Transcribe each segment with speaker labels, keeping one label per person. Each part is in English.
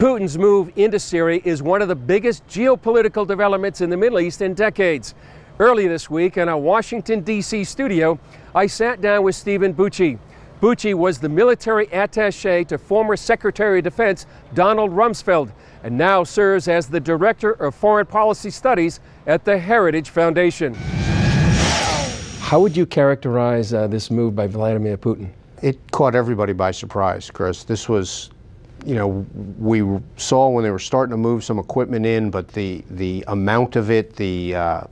Speaker 1: Putin's move into Syria is one of the biggest geopolitical developments in the Middle East in decades. Early this week in our Washington, D.C. studio, I sat down with Steven Bucci. Bucci was the military attaché to former Secretary of Defense Donald Rumsfeld and now serves as the Director of Foreign Policy Studies at the Heritage Foundation. How would you characterize this move by Vladimir Putin?
Speaker 2: It caught everybody by surprise, Chris. This was, we saw when they were starting to move some equipment in, but the amount of it, the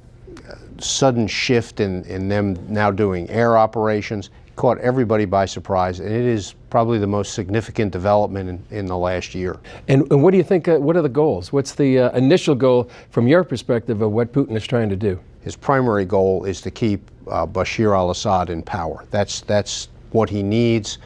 Speaker 2: sudden shift in them now doing air operations, caught everybody by surprise, and it is probably the most significant development in the last year.
Speaker 1: And what do you think, what are the goals? What's the initial goal from your perspective of what Putin is trying to do?
Speaker 2: His primary goal is to keep Bashar al-Assad in power. That's what he needs.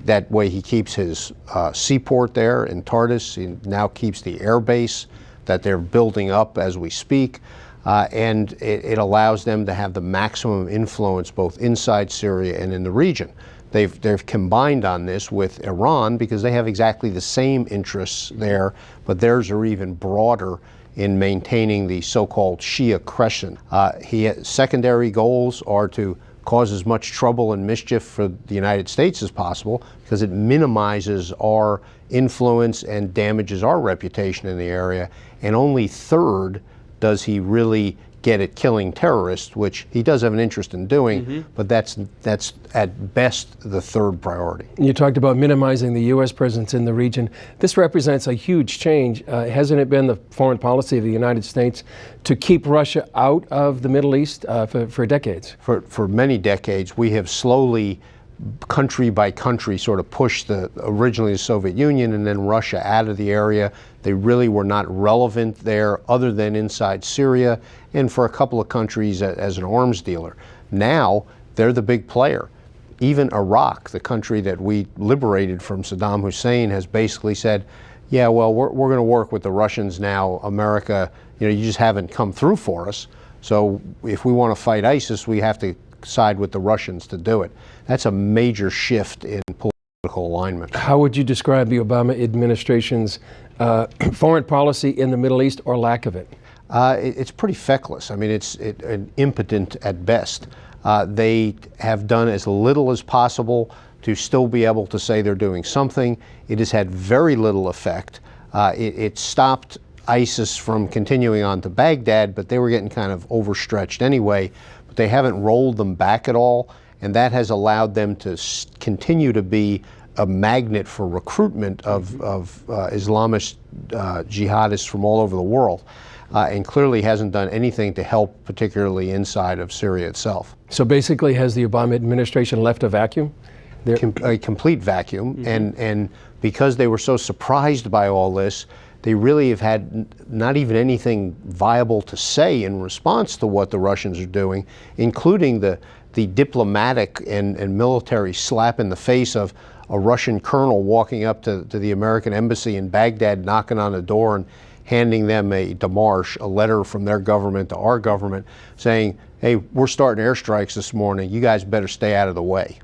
Speaker 2: That way he keeps his seaport there in Tartus. He now keeps the air base that they're building up as we speak. And it allows them to have the maximum influence both inside Syria and in the region. They've combined on this with Iran because they have exactly the same interests there, but theirs are even broader in maintaining the so-called Shia crescent. Secondary goals are to cause as much trouble and mischief for the United States as possible because it minimizes our influence and damages our reputation in the area. And only third does he really get at killing terrorists, which he does have an interest in doing, but that's at best the third priority.
Speaker 1: You talked about minimizing the U.S. presence in the region. This represents a huge change. Hasn't it been the foreign policy of the United States to keep Russia out of the Middle East for decades?
Speaker 2: For many decades, we have slowly, country by country, sort of pushed originally the Soviet Union and then Russia out of the area. They really were not relevant there other than inside Syria and for a couple of countries as an arms dealer. Now they're the big player. Even Iraq, the country that we liberated from Saddam Hussein, has basically said, yeah, well, we're going to work with the Russians now. America, you just haven't come through for us. So if we want to fight ISIS, we have to side with the Russians to do it. That's a major shift in political alignment. How
Speaker 1: would you describe the Obama administration's foreign policy in the Middle East, or lack of it?
Speaker 2: It's pretty feckless. I mean, it's impotent at best. They have done as little as possible to still be able to say they're doing something. It has had very little effect. It stopped ISIS from continuing on to Baghdad, but they were getting kind of overstretched anyway. But they haven't rolled them back at all, and that has allowed them to continue to be a magnet for recruitment of Islamist jihadists from all over the world, and clearly hasn't done anything to help, particularly inside of Syria itself.
Speaker 1: So basically, has the Obama administration left a vacuum?
Speaker 2: A complete vacuum, and because they were so surprised by all this, they really have had not even anything viable to say in response to what the Russians are doing, including the diplomatic and military slap in the face of a Russian colonel walking up to the American embassy in Baghdad, knocking on the door and handing them a démarche, a letter from their government to our government saying, hey, we're starting airstrikes this morning. You guys better stay out of the way.